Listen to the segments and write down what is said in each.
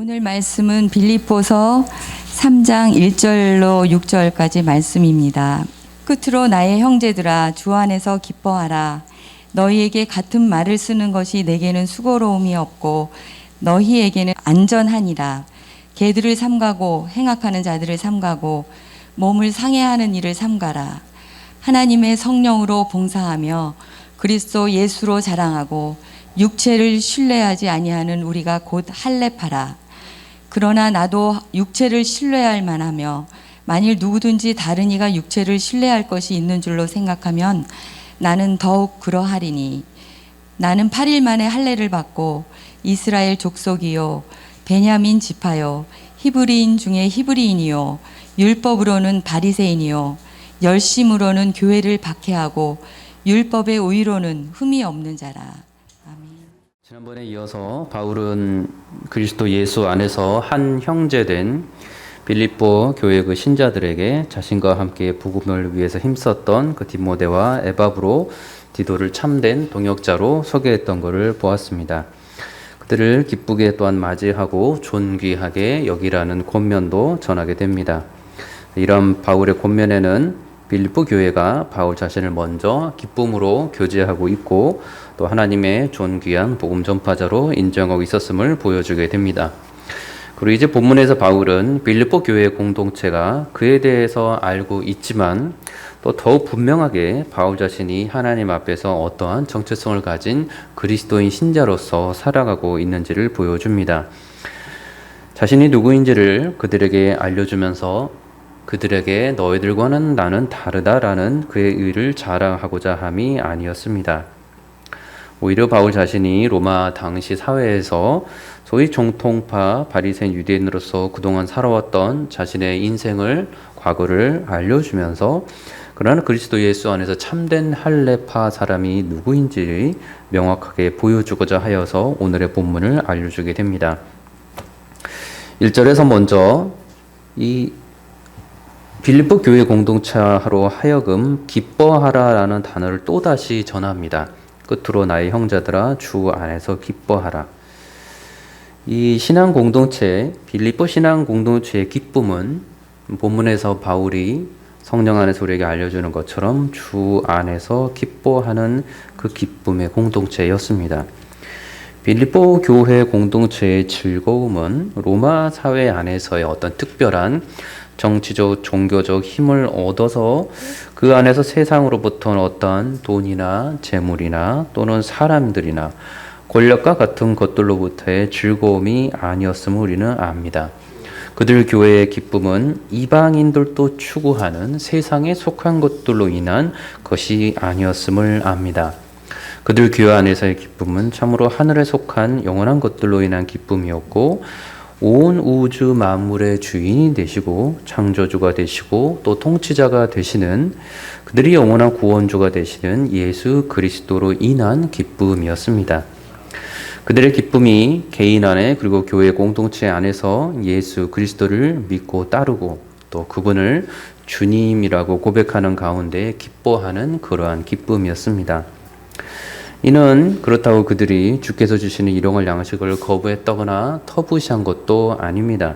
오늘 말씀은 빌립보서 3장 1절로 6절까지 말씀입니다. 끝으로 나의 형제들아 주 안에서 기뻐하라. 너희에게 같은 말을 쓰는 것이 내게는 수고로움이 없고 너희에게는 안전하니라. 개들을 삼가고 행악하는 자들을 삼가고 몸을 상해하는 일을 삼가라. 하나님의 성령으로 봉사하며 그리스도 예수로 자랑하고 육체를 신뢰하지 아니하는 우리가 곧 할례파라. 그러나 나도 육체를 신뢰할 만하며 만일 누구든지 다른 이가 육체를 신뢰할 것이 있는 줄로 생각하면 나는 더욱 그러하리니 나는 8일 만에 할례를 받고 이스라엘 족속이요 베냐민 지파요 히브리인 중에 히브리인이요 율법으로는 바리새인이요 열심으로는 교회를 박해하고 율법의 의로는 흠이 없는 자라. 지난번에 이어서 바울은 그리스도 예수 안에서 한 형제된 빌립보 교회 그 신자들에게 자신과 함께 복음을 위해서 힘썼던 그 디모데와 에바브로 디도를 참된 동역자로 소개했던 것을 보았습니다. 그들을 기쁘게 또한 맞이하고 존귀하게 여기라는 권면도 전하게 됩니다. 이런 바울의 권면에는 빌립보 교회가 바울 자신을 먼저 기쁨으로 교제하고 있고 또 하나님의 존귀한 복음 전파자로 인정하고 있었음을 보여주게 됩니다. 그리고 이제 본문에서 바울은 빌립보 교회의 공동체가 그에 대해서 알고 있지만 또 더욱 분명하게 바울 자신이 하나님 앞에서 어떠한 정체성을 가진 그리스도인 신자로서 살아가고 있는지를 보여줍니다. 자신이 누구인지를 그들에게 알려주면서 그들에게 너희들과는 나는 다르다라는 그의 의를 자랑하고자 함이 아니었습니다. 오히려 바울 자신이 로마 당시 사회에서 소위 정통파 바리새인 유대인으로서 그동안 살아왔던 자신의 인생을 과거를 알려주면서 그러나 그리스도 예수 안에서 참된 할례파 사람이 누구인지 명확하게 보여주고자 하여서 오늘의 본문을 알려주게 됩니다. 1절에서 먼저 이 빌립보 교회 공동체로 하여금 기뻐하라라는 단어를 또다시 전합니다. 끝으로 나의 형제들아 주 안에서 기뻐하라. 이 신앙 공동체, 빌립보 신앙 공동체의 기쁨은 본문에서 바울이 성령 안에서 우리에게 알려주는 것처럼 주 안에서 기뻐하는 그 기쁨의 공동체였습니다. 빌립보 교회 공동체의 즐거움은 로마 사회 안에서의 어떤 특별한 정치적, 종교적 힘을 얻어서 그 안에서 세상으로부터는 어떤 돈이나 재물이나 또는 사람들이나 권력과 같은 것들로부터의 즐거움이 아니었음을 우리는 압니다. 그들 교회의 기쁨은 이방인들도 추구하는 세상에 속한 것들로 인한 것이 아니었음을 압니다. 그들 교회 안에서의 기쁨은 참으로 하늘에 속한 영원한 것들로 인한 기쁨이었고 온 우주 만물의 주인이 되시고 창조주가 되시고 또 통치자가 되시는 그들이 영원한 구원주가 되시는 예수 그리스도로 인한 기쁨이었습니다. 그들의 기쁨이 개인 안에 그리고 교회 공동체 안에서 예수 그리스도를 믿고 따르고 또 그분을 주님이라고 고백하는 가운데 기뻐하는 그러한 기쁨이었습니다. 이는 그렇다고 그들이 주께서 주시는 일용할 양식을 거부했다거나 터부시한 것도 아닙니다.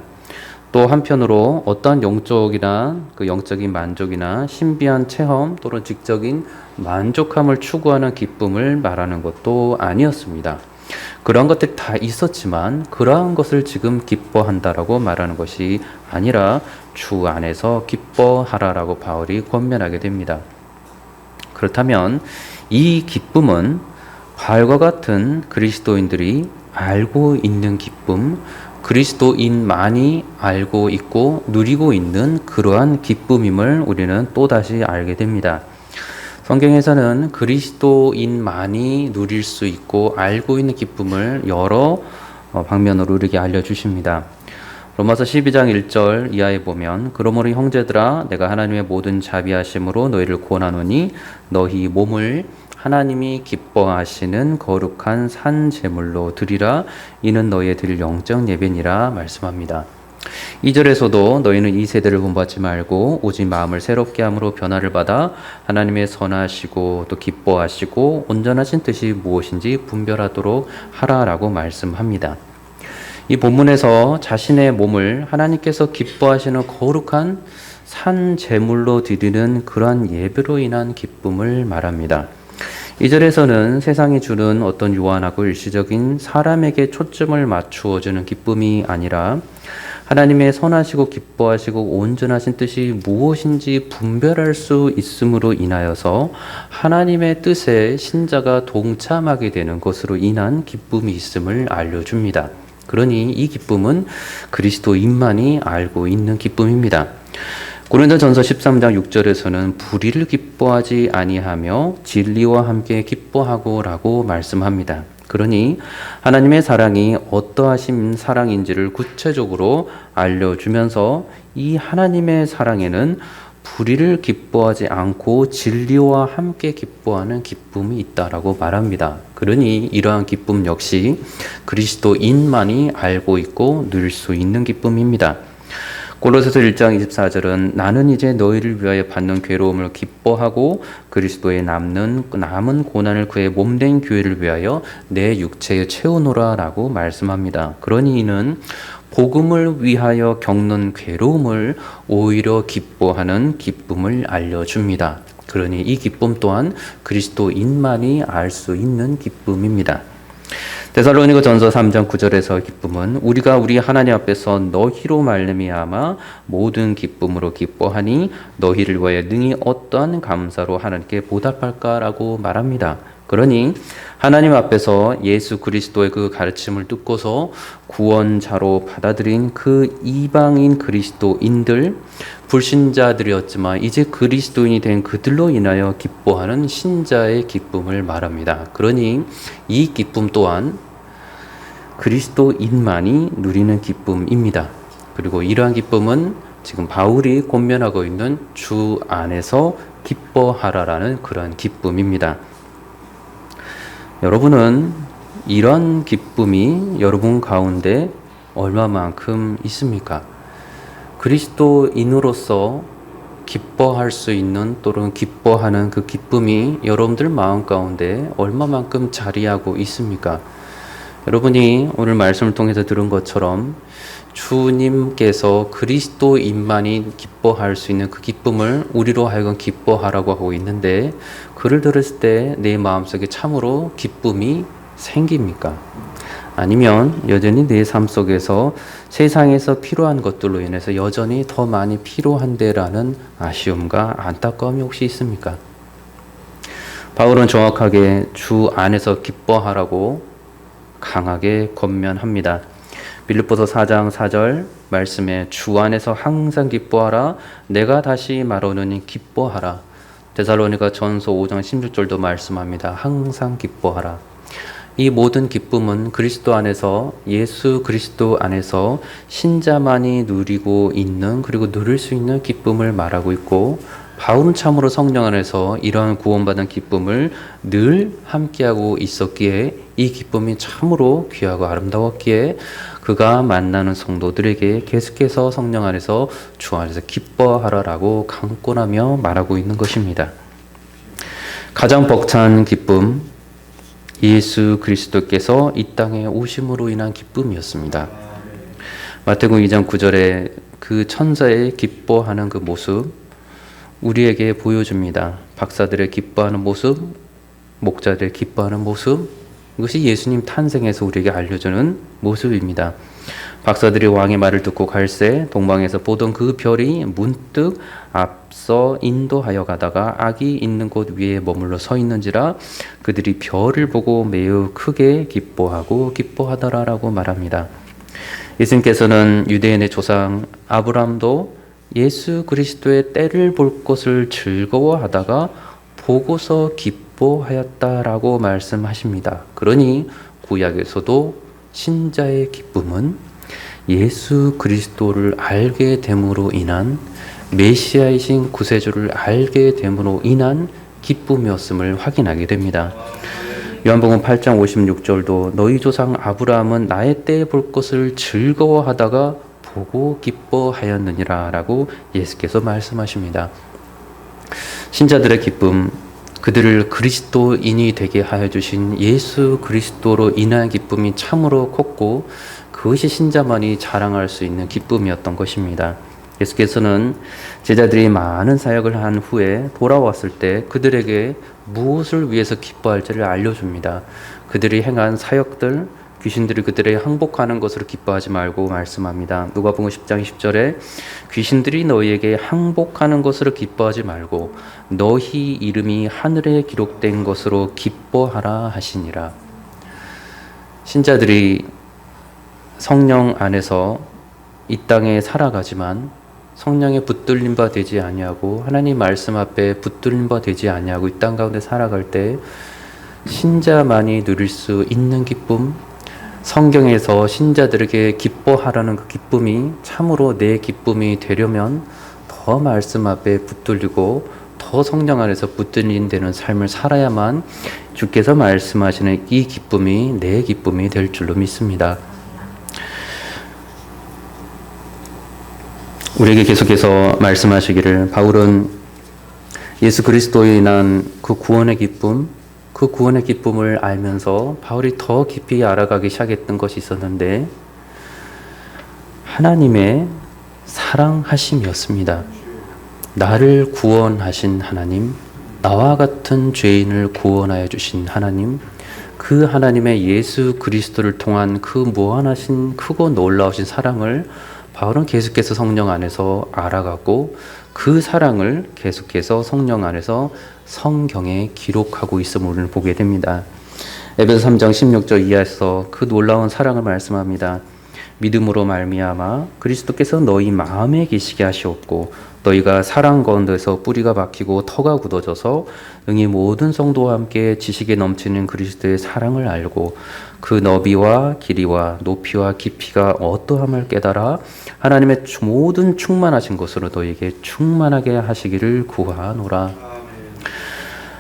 또 한편으로 어떠한 영적인 만족이나 신비한 체험 또는 직적인 만족함을 추구하는 기쁨을 말하는 것도 아니었습니다. 그러한 것들이 다 있었지만 그러한 것을 지금 기뻐한다라고 말하는 것이 아니라 주 안에서 기뻐하라라고 바울이 권면하게 됩니다. 그렇다면 이 기쁨은 바울과 같은 그리스도인들이 알고 있는 기쁨, 그리스도인만이 알고 있고 누리고 있는 그러한 기쁨임을 우리는 또다시 알게 됩니다. 성경에서는 그리스도인만이 누릴 수 있고 알고 있는 기쁨을 여러 방면으로 우리에게 알려주십니다. 로마서 12장 1절 이하에 보면 그러므로 형제들아 내가 하나님의 모든 자비하심으로 너희를 권하노니 너희 몸을 하나님이 기뻐하시는 거룩한 산 제물로 드리라 이는 너희의 드릴 영적 예배니라 말씀합니다. 2절에서도 너희는 이 세대를 본받지 말고 오직 마음을 새롭게 함으로 변화를 받아 하나님의 선하시고 또 기뻐하시고 온전하신 뜻이 무엇인지 분별하도록 하라라고 말씀합니다. 이 본문에서 자신의 몸을 하나님께서 기뻐하시는 거룩한 산 제물로 드리는 그러한 예배로 인한 기쁨을 말합니다. 2절에서는 세상이 주는 어떤 유한하고 일시적인 사람에게 초점을 맞추어 주는 기쁨이 아니라 하나님의 선하시고 기뻐하시고 온전하신 뜻이 무엇인지 분별할 수 있음으로 인하여서 하나님의 뜻에 신자가 동참하게 되는 것으로 인한 기쁨이 있음을 알려줍니다. 그러니 이 기쁨은 그리스도인만이 알고 있는 기쁨입니다. 고린도전서 13장 6절에서는 불의를 기뻐하지 아니하며 진리와 함께 기뻐하고라고 말씀합니다. 그러니 하나님의 사랑이 어떠하신 사랑인지를 구체적으로 알려주면서 이 하나님의 사랑에는 불의를 기뻐하지 않고 진리와 함께 기뻐하는 기쁨이 있다라고 말합니다. 그러니 이러한 기쁨 역시 그리스도인만이 알고 있고 누릴 수 있는 기쁨입니다. 골로새서 1장 24절은 나는 이제 너희를 위하여 받는 괴로움을 기뻐하고 그리스도의 남은 고난을 그의 몸된 교회를 위하여 내 육체에 채우노라 라고 말씀합니다. 그러니 이는 복음을 위하여 겪는 괴로움을 오히려 기뻐하는 기쁨을 알려줍니다. 그러니 이 기쁨 또한 그리스도인만이 알 수 있는 기쁨입니다. 데살로니가 전서 3장 9절에서 기쁨은 우리가 우리 하나님 앞에서 너희로 말미암아 모든 기쁨으로 기뻐하니 너희를 위하여 능히 어떠한 감사로 하나님께 보답할까라고 말합니다. 그러니 하나님 앞에서 예수 그리스도의 그 가르침을 듣고서 구원자로 받아들인 그 이방인 그리스도인들, 불신자들이었지만 이제 그리스도인이 된 그들로 인하여 기뻐하는 신자의 기쁨을 말합니다. 그러니 이 기쁨 또한 그리스도인만이 누리는 기쁨입니다. 그리고 이러한 기쁨은 지금 바울이 권면하고 있는 주 안에서 기뻐하라라는 그런 기쁨입니다. 여러분은 이런 기쁨이 여러분 가운데 얼마만큼 있습니까? 그리스도인으로서 기뻐할 수 있는 또는 기뻐하는 그 기쁨이 여러분들 마음 가운데 얼마만큼 자리하고 있습니까? 여러분이 오늘 말씀을 통해서 들은 것처럼 주님께서 그리스도인만이 기뻐할 수 있는 그 기쁨을 우리로 하여금 기뻐하라고 하고 있는데 그를 들었을 때 내 마음속에 참으로 기쁨이 생깁니까? 아니면 여전히 내 삶 속에서 세상에서 필요한 것들로 인해서 여전히 더 많이 필요한데라는 아쉬움과 안타까움이 혹시 있습니까? 바울은 정확하게 주 안에서 기뻐하라고 강하게 권면합니다. 빌립보서 4장 4절 말씀에 주 안에서 항상 기뻐하라 내가 다시 말하노니 기뻐하라. 데살로니가 전서 5장 16절도 말씀합니다. 항상 기뻐하라. 이 모든 기쁨은 그리스도 안에서 예수 그리스도 안에서 신자만이 누리고 있는 그리고 누릴 수 있는 기쁨을 말하고 있고 바울은 참으로 성령 안에서 이러한 구원받은 기쁨을 늘 함께하고 있었기에 이 기쁨이 참으로 귀하고 아름다웠기에 그가 만나는 성도들에게 계속해서 성령 안에서 주 안에서 기뻐하라라고 강권하며 말하고 있는 것입니다. 가장 벅찬 기쁨, 예수 그리스도께서 이 땅에 오심으로 인한 기쁨이었습니다. 마태복음 2장 9절에 그 천사의 기뻐하는 그 모습 우리에게 보여줍니다. 박사들의 기뻐하는 모습, 목자들의 기뻐하는 모습, 이것이 예수님 탄생에서 우리에게 알려주는 모습입니다. 박사들이 왕의 말을 듣고 갈새 동방에서 보던 그 별이 문득 앞서 인도하여 가다가 악이 있는 곳 위에 머물러 서 있는지라 그들이 별을 보고 매우 크게 기뻐하고 기뻐하더라라고 말합니다. 예수님께서는 유대인의 조상 아브라함도 예수 그리스도의 때를 볼 것을 즐거워하다가 보고서 기뻐하였다라고 말씀하십니다. 그러니 구약에서도 신자의 기쁨은 예수 그리스도를 알게 됨으로 인한 메시아이신 구세주를 알게 됨으로 인한 기쁨이었음을 확인하게 됩니다. 요한복음 8장 56절도 너희 조상 아브라함은 나의 때에 볼 것을 즐거워하다가 보고 기뻐하였느니라 라고 예수께서 말씀하십니다. 신자들의 기쁨, 그들을 그리스도인이 되게 하여 주신 예수 그리스도로 인한 기쁨이 참으로 컸고 그것이 신자만이 자랑할 수 있는 기쁨이었던 것입니다. 예수께서는 제자들이 많은 사역을 한 후에 돌아왔을 때 그들에게 무엇을 위해서 기뻐할지를 알려줍니다. 그들이 행한 사역들, 귀신들이 그들에게 항복하는 것으로 기뻐하지 말고 말씀합니다. 누가복음 10장 10절에 귀신들이 너희에게 항복하는 것으로 기뻐하지 말고 너희 이름이 하늘에 기록된 것으로 기뻐하라 하시니라. 신자들이 성령 안에서 이 땅에 살아가지만 성령에 붙들린 바 되지 아니하고 하나님 말씀 앞에 붙들린 바 되지 아니하고 이 땅 가운데 살아갈 때 신자만이 누릴 수 있는 기쁨, 성경에서 신자들에게 기뻐하라는 그 기쁨이 참으로 내 기쁨이 되려면 더 말씀 앞에 붙들리고 더 성령 안에서 붙들린 되는 삶을 살아야만 주께서 말씀하시는 이 기쁨이 내 기쁨이 될 줄로 믿습니다. 우리에게 계속해서 말씀하시기를 바울은 예수 그리스도에 인한 그 구원의 기쁨, 그 구원의 기쁨을 알면서 바울이 더 깊이 알아가기 시작했던 것이 있었는데 하나님의 사랑하심이었습니다. 나를 구원하신 하나님, 나와 같은 죄인을 구원하여 주신 하나님, 그 하나님의 예수 그리스도를 통한 그 무한하신 크고 놀라우신 사랑을 바울은 계속해서 성령 안에서 알아가고 그 사랑을 계속해서 성령 안에서 성경에 기록하고 있음을 우리는 보게 됩니다. 에베소 3장 16절 이하에서 그 놀라운 사랑을 말씀합니다. 믿음으로 말미암아 그리스도께서 너희 마음에 계시게 하시었고 너희가 사랑 가운데서 뿌리가 박히고 터가 굳어져서 응이 모든 성도와 함께 지식에 넘치는 그리스도의 사랑을 알고 그 너비와 길이와 높이와 깊이가 어떠함을 깨달아 하나님의 모든 충만하신 것으로 너희에게 충만하게 하시기를 구하노라.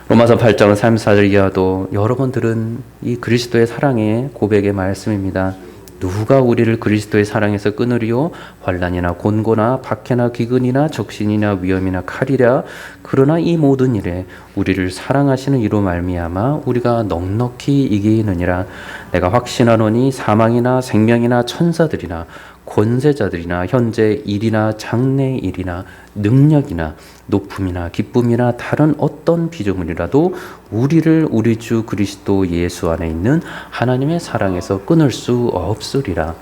로마서 8장 34절 이하도 여러 번 들은 이 그리스도의 사랑의 고백의 말씀입니다. 누가 우리를 그리스도의 사랑에서 끊으리요? 환난이나 곤고나 박해나 기근이나 적신이나 위험이나 칼이라. 그러나 이 모든 일에 우리를 사랑하시는 이로 말미암아 우리가 넉넉히 이기느니라. 내가 확신하노니 사망이나 생명이나 천사들이나 권세자들이나 현재 일이나 장래 일이나 능력이나 높음이나 기쁨이나 다른 어떤 피조물이라도 우리를 우리 주 그리스도 예수 안에 있는 하나님의 사랑에서 끊을 수 없으리라.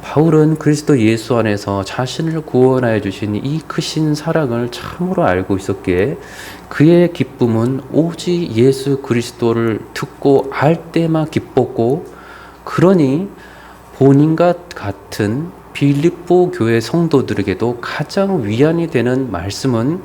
바울은 그리스도 예수 안에서 자신을 구원하여 주신 이 크신 사랑을 참으로 알고 있었기에 그의 기쁨은 오직 예수 그리스도를 듣고 알 때만 기뻤고, 그러니 본인과 같은 빌립보 교회 성도들에게도 가장 위안이 되는 말씀은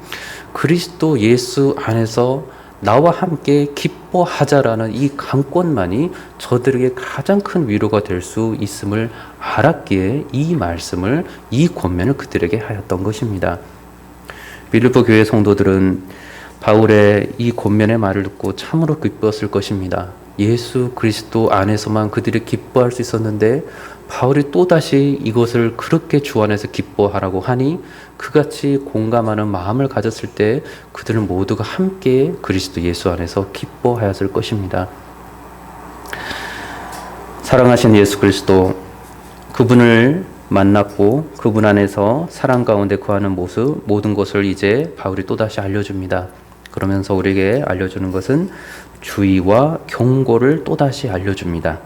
그리스도 예수 안에서 나와 함께 기뻐하자라는 이 강권만이 저들에게 가장 큰 위로가 될 수 있음을 알았기에 이 말씀을, 이 권면을 그들에게 하였던 것입니다. 빌립보 교회 성도들은 바울의 이 권면의 말을 듣고 참으로 기뻤을 것입니다. 예수 그리스도 안에서만 그들이 기뻐할 수 있었는데 바울이 또다시 이것을 그렇게 주 안에서 기뻐하라고 하니 그같이 공감하는 마음을 가졌을 때 그들은 모두가 함께 그리스도 예수 안에서 기뻐하였을 것입니다. 사랑하신 예수 그리스도, 그분을 만났고 그분 안에서 사랑 가운데 거하는 모습, 모든 것을 이제 바울이 또다시 알려줍니다. 그러면서 우리에게 알려주는 것은 주의와 경고를 또다시 알려줍니다.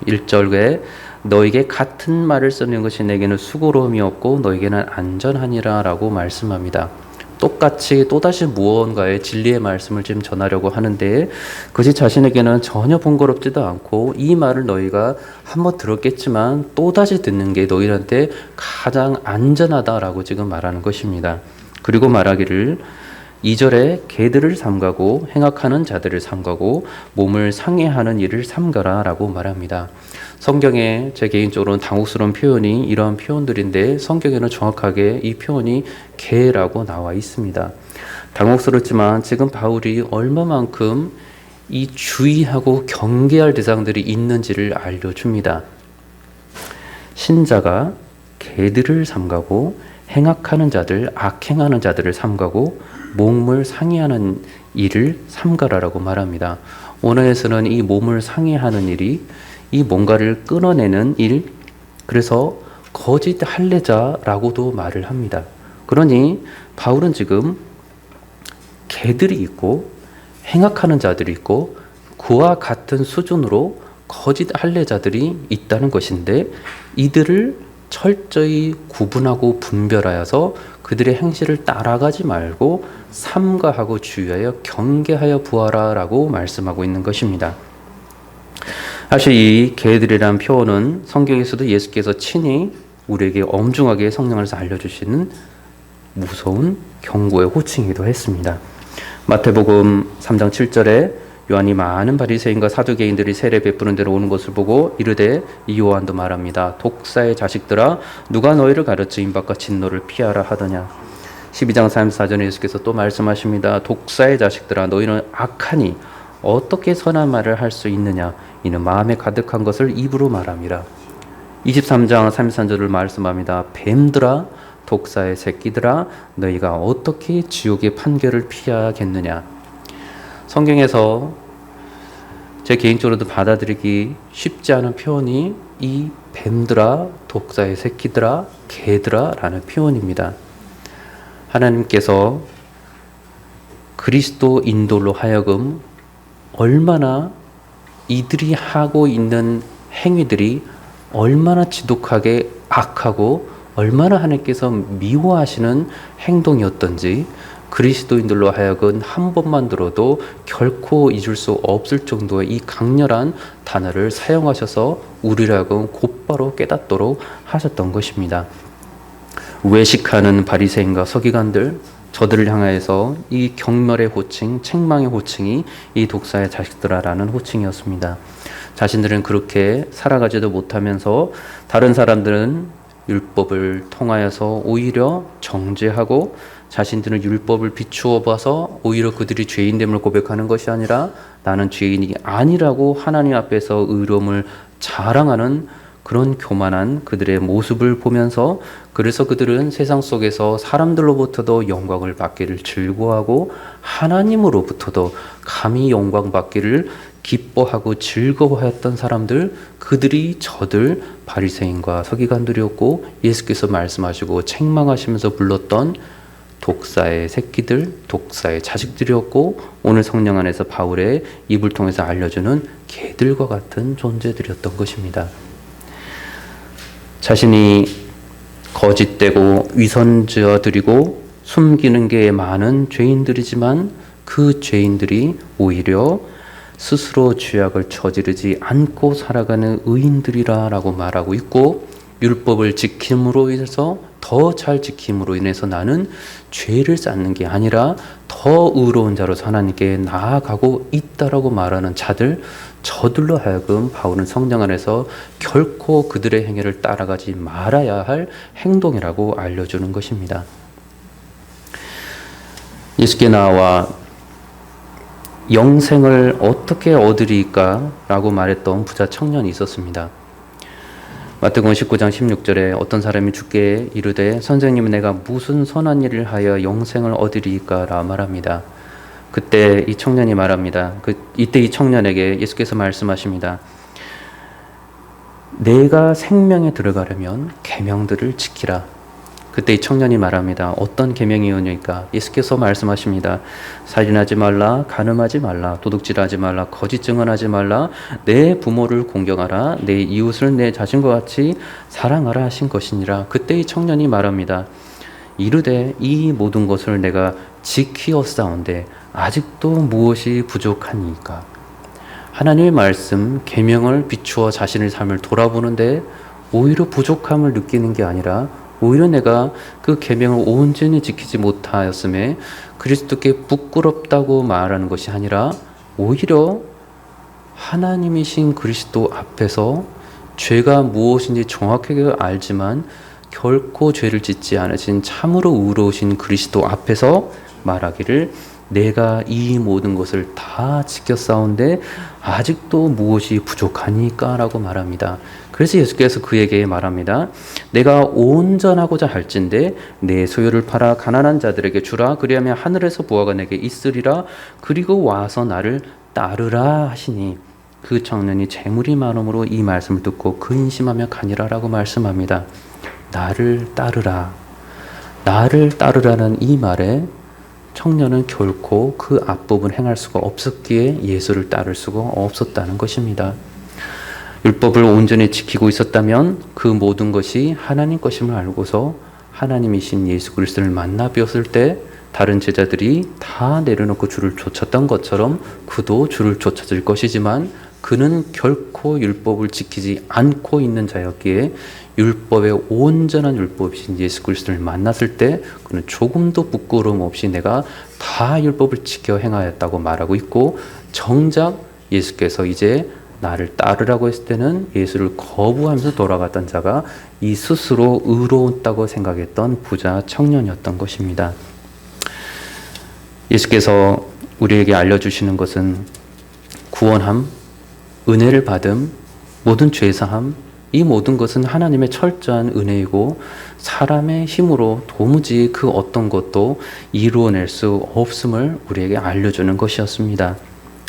1절에 너에게 같은 말을 쓰는 것이 내게는 수고로움이 없고 너에게는 안전하니라 라고 말씀합니다. 똑같이 또다시 무언가의 진리의 말씀을 지금 전하려고 하는데 그것이 자신에게는 전혀 번거롭지도 않고 이 말을 너희가 한번 들었겠지만 또다시 듣는 게 너희한테 가장 안전하다라고 지금 말하는 것입니다. 그리고 말하기를 2절에 개들을 삼가고 행악하는 자들을 삼가고 몸을 상해하는 일을 삼가라 라고 말합니다. 성경에 제 개인적으로는 당혹스러운 표현이 이러한 표현들인데 성경에는 정확하게 이 표현이 개라고 나와 있습니다. 당혹스럽지만 지금 바울이 얼마만큼 이 주의하고 경계할 대상들이 있는지를 알려줍니다. 신자가 개들을 삼가고 행악하는 자들, 악행하는 자들을 삼가고 몸을 상해하는 일을 삼가라라고 말합니다. 원어에서는 이 몸을 상해하는 일이 이 뭔가를 끊어내는 일, 그래서 거짓 할례자라고도 말을 합니다. 그러니 바울은 지금 개들이 있고 행악하는 자들이 있고 그와 같은 수준으로 거짓 할례자들이 있다는 것인데 이들을 철저히 구분하고 분별하여서 그들의 행실을 따라가지 말고 삼가하고 주의하여 경계하여 부하라라고 말씀하고 있는 것입니다. 사실 이 개들이란 표현은 성경에서도 예수께서 친히 우리에게 엄중하게 성령을 알려주시는 무서운 경고의 호칭이기도 했습니다. 마태복음 3장 7절에 요한이 많은 바리새인과 사두개인들이 세례 베푸는 데로 오는 것을 보고 이르되 이 요한도 말합니다. 독사의 자식들아 누가 너희를 가르쳐 임박과 진노를 피하라 하더냐. 12장 34절에 예수께서 또 말씀하십니다. 독사의 자식들아 너희는 악하니 어떻게 선한 말을 할 수 있느냐. 이는 마음에 가득한 것을 입으로 말함이라. 23장 33절을 말씀합니다. 뱀들아 독사의 새끼들아 너희가 어떻게 지옥의 판결을 피하겠느냐. 성경에서 제 개인적으로도 받아들이기 쉽지 않은 표현이 이 뱀들아 독사의 새끼들아 개들아 라는 표현입니다. 하나님께서 그리스도인들로 하여금 얼마나 이들이 하고 있는 행위들이 얼마나 지독하게 악하고 얼마나 하나님께서 미워하시는 행동이었던지 그리스도인들로 하여금 한 번만 들어도 결코 잊을 수 없을 정도의 이 강렬한 단어를 사용하셔서 우리로 하여금 곧바로 깨닫도록 하셨던 것입니다. 외식하는 바리새인과 서기관들 저들을 향하여서 이 경멸의 호칭, 책망의 호칭이 이 독사의 자식들아라는 호칭이었습니다. 자신들은 그렇게 살아가지도 못하면서 다른 사람들은 율법을 통하여서 오히려 정죄하고 자신들은 율법을 비추어 봐서 오히려 그들이 죄인됨을 고백하는 것이 아니라 나는 죄인이 아니라고 하나님 앞에서 의로움을 자랑하는 그런 교만한 그들의 모습을 보면서 그래서 그들은 세상 속에서 사람들로부터도 영광을 받기를 즐거워하고 하나님으로부터도 감히 영광 받기를 기뻐하고 즐거워했던 사람들, 그들이 저들 바리새인과 서기관들이었고 예수께서 말씀하시고 책망하시면서 불렀던 독사의 새끼들, 독사의 자식들이었고 오늘 성령 안에서 바울의 입을 통해서 알려주는 개들과 같은 존재들이었던 것입니다. 자신이 거짓되고 위선지어드리고 숨기는 게 많은 죄인들이지만 그 죄인들이 오히려 스스로 죄악을 저지르지 않고 살아가는 의인들이라고 말하고 있고 율법을 지킴으로 인해서 더 잘 지킴으로 인해서 나는 죄를 쌓는 게 아니라 더 의로운 자로서 하나님께 나아가고 있다라고 말하는 자들 저들로 하여금 바울은 성령 안에서 결코 그들의 행위를 따라가지 말아야 할 행동이라고 알려주는 것입니다. 예수께 나와 영생을 어떻게 얻으리까? 라고 말했던 부자 청년이 있었습니다. 마태복음 19장 16절에 어떤 사람이 주께 이르되 선생님 내가 무슨 선한 일을 하여 영생을 얻으리까? 라 말합니다. 그때 이 청년이 말합니다. 이때 이 청년에게 예수께서 말씀하십니다. 내가 생명에 들어가려면 계명들을 지키라. 그때 이 청년이 말합니다. 어떤 계명이오니까? 예수께서 말씀하십니다. 살인하지 말라, 간음하지 말라, 도둑질하지 말라, 거짓 증언하지 말라, 내 부모를 공경하라, 내 이웃을 내 자신과 같이 사랑하라 하신 것이니라. 그때 이 청년이 말합니다. 이르되 이 모든 것을 내가 지키었사온데 아직도 무엇이 부족하니까? 하나님의 말씀, 계명을 비추어 자신의 삶을 돌아보는데 오히려 부족함을 느끼는 게 아니라 오히려 내가 그 계명을 온전히 지키지 못하였음에 그리스도께 부끄럽다고 말하는 것이 아니라 오히려 하나님이신 그리스도 앞에서 죄가 무엇인지 정확하게 알지만 결코 죄를 짓지 않으신 참으로 의로우신 그리스도 앞에서 말하기를 내가 이 모든 것을 다 지켰사온데 아직도 무엇이 부족하니까? 라고 말합니다. 그래서 예수께서 그에게 말합니다. 내가 온전하고자 할진대 내 소유를 팔아 가난한 자들에게 주라. 그리하면 하늘에서 보화가 내게 있으리라. 그리고 와서 나를 따르라 하시니 그 청년이 재물이 많음으로 이 말씀을 듣고 근심하며 가니라라고 말씀합니다. 나를 따르라. 나를 따르라는 이 말에 청년은 결코 그 앞부분 행할 수가 없었기에 예수를 따를 수가 없었다는 것입니다. 율법을 온전히 지키고 있었다면 그 모든 것이 하나님 것임을 알고서 하나님이신 예수 그리스도를 만나 뵈었을 때 다른 제자들이 다 내려놓고 주를 쫓았던 것처럼 그도 주를 쫓아질 것이지만 그는 결코 율법을 지키지 않고 있는 자였기에 율법의 온전한 율법이신 예수 그리스도를 만났을 때 그는 조금도 부끄러움 없이 내가 다 율법을 지켜 행하였다고 말하고 있고, 정작 예수께서 이제 나를 따르라고 했을 때는 예수를 거부하면서 돌아갔던 자가 이 스스로 의로웠다고 생각했던 부자 청년이었던 것입니다. 예수께서 우리에게 알려주시는 것은 구원함, 은혜를 받음, 모든 죄사함, 이 모든 것은 하나님의 철저한 은혜이고 사람의 힘으로 도무지 그 어떤 것도 이루어낼 수 없음을 우리에게 알려주는 것이었습니다.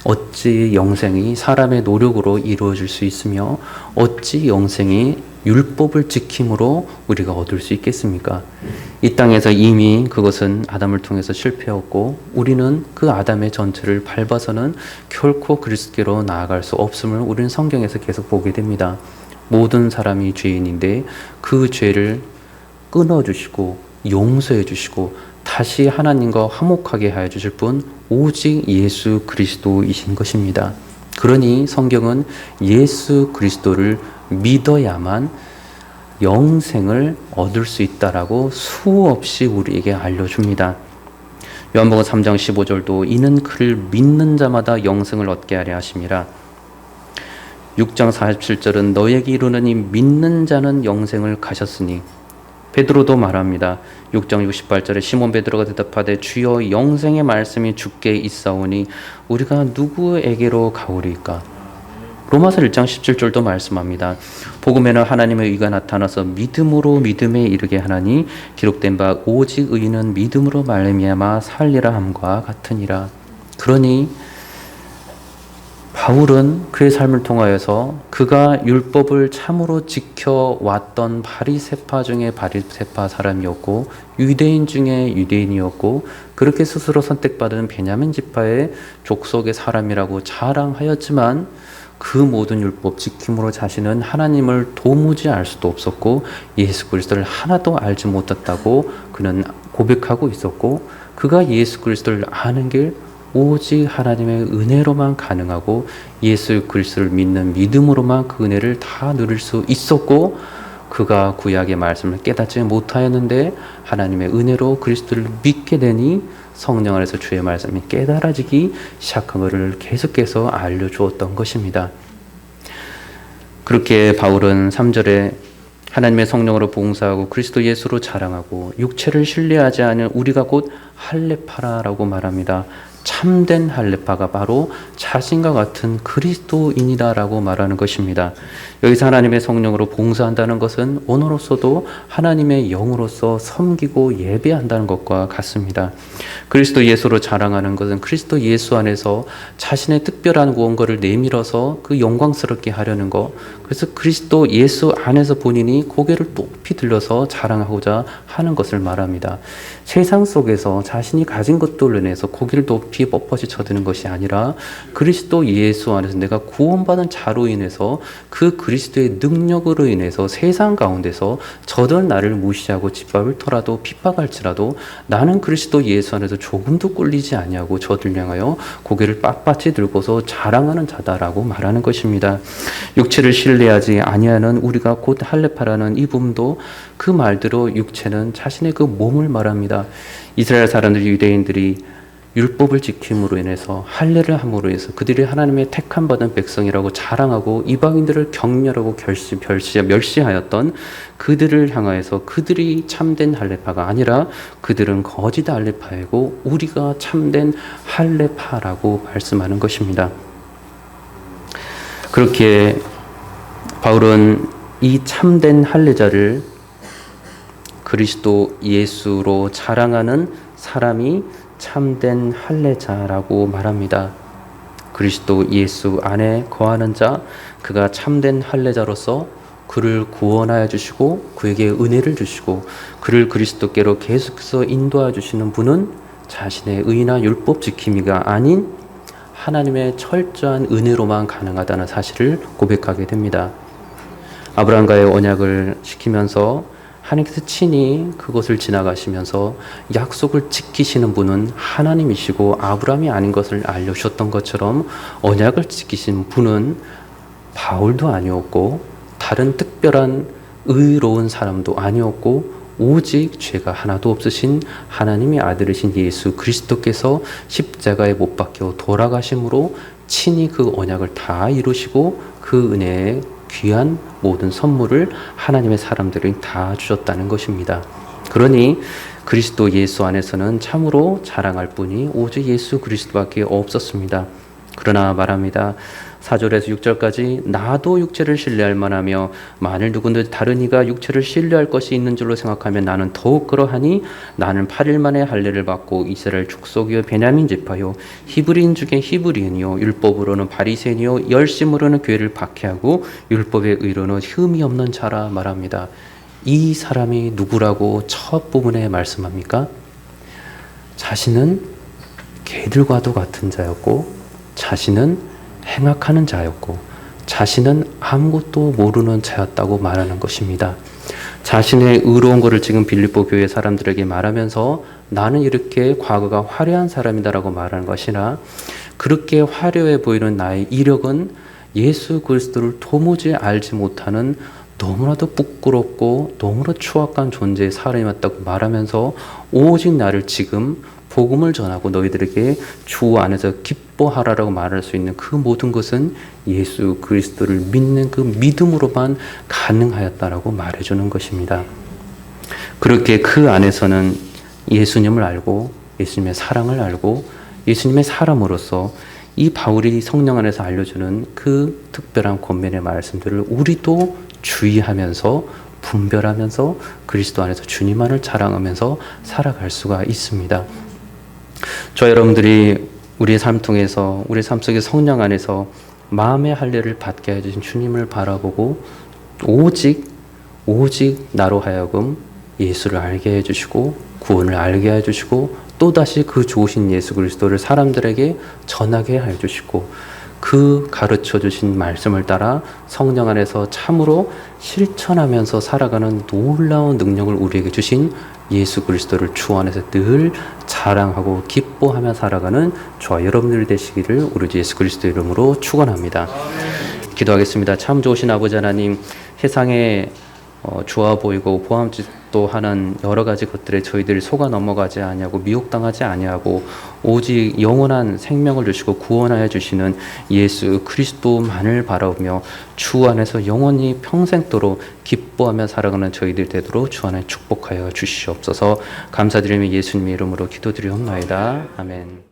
어찌 영생이 사람의 노력으로 이루어질 수 있으며 어찌 영생이 율법을 지킴으로 우리가 얻을 수 있겠습니까? 이 땅에서 이미 그것은 아담을 통해서 실패했고 우리는 그 아담의 전체를 밟아서는 결코 그리스도께로 나아갈 수 없음을 우리는 성경에서 계속 보게 됩니다. 모든 사람이 죄인인데 그 죄를 끊어주시고 용서해 주시고 다시 하나님과 화목하게 하여 주실 분 오직 예수 그리스도이신 것입니다. 그러니 성경은 예수 그리스도를 믿어야만 영생을 얻을 수 있다라고 수없이 우리에게 알려줍니다. 요한복음 3장 15절도 이는 그를 믿는 자마다 영생을 얻게 하려 하심이라. 6장 47절은 너에게 이르노니 믿는 자는 영생을 가셨으니. 베드로도 말합니다. 6장 68절에 시몬 베드로가 대답하되 주여 영생의 말씀이 주께 있사오니 우리가 누구에게로 가오리까? 로마서 1장 17절도 말씀합니다. 복음에는 하나님의 의가 나타나서 믿음으로 믿음에 이르게 하나니 기록된 바 오직 의인은 믿음으로 말미암아 살리라 함과 같으니라. 그러니 바울은 그의 삶을 통하여서 그가 율법을 참으로 지켜왔던 바리새파 중에 바리새파 사람이었고 유대인 중에 유대인이었고 그렇게 스스로 선택받은 베냐민 지파의 족속의 사람이라고 자랑하였지만 그 모든 율법 지킴으로 자신은 하나님을 도무지 알 수도 없었고 예수 그리스도를 하나도 알지 못했다고 그는 고백하고 있었고, 그가 예수 그리스도를 아는 길 오직 하나님의 은혜로만 가능하고 예수 그리스도를 믿는 믿음으로만 그 은혜를 다 누릴 수 있었고, 그가 구약의 말씀을 깨닫지 못하였는데 하나님의 은혜로 그리스도를 믿게 되니 성령 안에서 주의 말씀이 깨달아지기 시작한 것을 계속해서 알려주었던 것입니다. 그렇게 바울은 3절에 하나님의 성령으로 봉사하고 그리스도 예수로 자랑하고 육체를 신뢰하지 않은 우리가 곧 할례파라라고 말합니다. 참된 할례파가 바로 자신과 같은 그리스도인이다라고 말하는 것입니다. 여기서 하나님의 성령으로 봉사한다는 것은 오늘로서도 하나님의 영으로서 섬기고 예배한다는 것과 같습니다. 그리스도 예수로 자랑하는 것은 그리스도 예수 안에서 자신의 특별한 무언가를 내밀어서 그 영광스럽게 하려는 것, 그래서 그리스도 예수 안에서 본인이 고개를 높이 들려서 자랑하고자 하는 것을 말합니다. 세상 속에서 자신이 가진 것들로 인해서 고개를 높이 뻣뻣이 쳐드는 것이 아니라 그리스도 예수 안에서 내가 구원받은 자로 인해서 그 그리스도의 능력으로 인해서 세상 가운데서 저들 나를 무시하고 짓밟을 터라도 핍박할지라도 나는 그리스도 예수 안에서 조금도 꿀리지 아니하고 저들 향하여 고개를 빳빳이 들고서 자랑하는 자다라고 말하는 것입니다. 육체를 신뢰하지 아니하는 우리가 곧 할례파라는 이 부분도 그 말대로 육체는 자신의 그 몸을 말합니다. 이스라엘 사람들 유대인들이 율법을 지킴으로 인해서 할례를 함으로 해서 그들이 하나님의 택함 받은 백성이라고 자랑하고 이방인들을 격렬하고 멸시하였던 그들을 향하여서 그들이 참된 할례파가 아니라 그들은 거짓 할례파이고 우리가 참된 할례파라고 말씀하는 것입니다. 그렇게 바울은 이 참된 할례자를 그리스도 예수로 자랑하는 사람이 참된 할례자라고 말합니다. 그리스도 예수 안에 거하는 자, 그가 참된 할례자로서 그를 구원하여 주시고 그에게 은혜를 주시고 그를 그리스도께로 계속해서 인도하여 주시는 분은 자신의 의나 율법 지킴이가 아닌 하나님의 철저한 은혜로만 가능하다는 사실을 고백하게 됩니다. 아브라함과의 언약을 지키면서 하나님께서 친히 그것을 지나가시면서 약속을 지키시는 분은 하나님이시고 아브라함이 아닌 것을 알려주셨던 것처럼 언약을 지키신 분은 바울도 아니었고 다른 특별한 의로운 사람도 아니었고 오직 죄가 하나도 없으신 하나님의 아들이신 예수 그리스도께서 십자가에 못 박혀 돌아가심으로 친히 그 언약을 다 이루시고 그 은혜에 귀한 모든 선물을 하나님의 사람들이 다 주셨다는 것입니다. 그러니 그리스도 예수 안에서는 참으로 자랑할 분이 오직 예수 그리스도밖에 없었습니다. 그러나 말합니다. 4절에서 6절까지 나도 육체를 신뢰할 만하며 만일 누구든지 다른 이가 육체를 신뢰할 것이 있는 줄로 생각하면 나는 더욱 그러하니 나는 8일 만에 할례를 받고 이스라엘 족속이요 베냐민 지파요 히브리인 중에 히브리인이요 율법으로는 바리새인이요 열심으로는 교회를 박해하고 율법의 의로는 흠이 없는 자라 말합니다. 이 사람이 누구라고 첫 부분에 말씀합니까? 자신은 개들과도 같은 자였고 자신은 행악하는 자였고 자신은 아무것도 모르는 자였다고 말하는 것입니다. 자신의 의로운 것을 지금 빌립보 교회 사람들에게 말하면서 나는 이렇게 과거가 화려한 사람이다라고 말하는 것이나 그렇게 화려해 보이는 나의 이력은 예수 그리스도를 도무지 알지 못하는 너무나도 부끄럽고 너무나 추악한 존재의 사람이었다고 말하면서 오직 나를 지금 복음을 전하고 너희들에게 주 안에서 기뻐하라라고 말할 수 있는 그 모든 것은 예수 그리스도를 믿는 그 믿음으로만 가능하였다라고 말해주는 것입니다. 그렇게 그 안에서는 예수님을 알고 예수님의 사랑을 알고 예수님의 사람으로서 이 바울이 성령 안에서 알려주는 그 특별한 권면의 말씀들을 우리도 주의하면서 분별하면서 그리스도 안에서 주님만을 자랑하면서 살아갈 수가 있습니다. 저 여러분들이 우리의 삶 통해서 우리 삶 속의 성령 안에서 마음의 할례를 받게 해주신 주님을 바라보고 오직 나로 하여금 예수를 알게 해주시고 구원을 알게 해주시고 또다시 그 좋으신 예수 그리스도를 사람들에게 전하게 해주시고 그 가르쳐 주신 말씀을 따라 성령 안에서 참으로 실천하면서 살아가는 놀라운 능력을 우리에게 주신 예수 그리스도를 주 안에서 늘 자랑하고 기뻐하며 살아가는 저와 여러분들이 되시기를 우리 주 예수 그리스도 이름으로 축원합니다. 기도하겠습니다. 참 좋으신 아버지 하나님, 세상에 좋아 보이고 보암짓도 하는 여러 가지 것들에 저희들이 속아 넘어가지 아니하고 미혹당하지 아니하고 오직 영원한 생명을 주시고 구원하여 주시는 예수 그리스도만을 바라보며 주 안에서 영원히 평생도록 기뻐하며 살아가는 저희들 되도록 주 안에 축복하여 주시옵소서. 감사드리며 예수님의 이름으로 기도드리옵나이다. 아멘.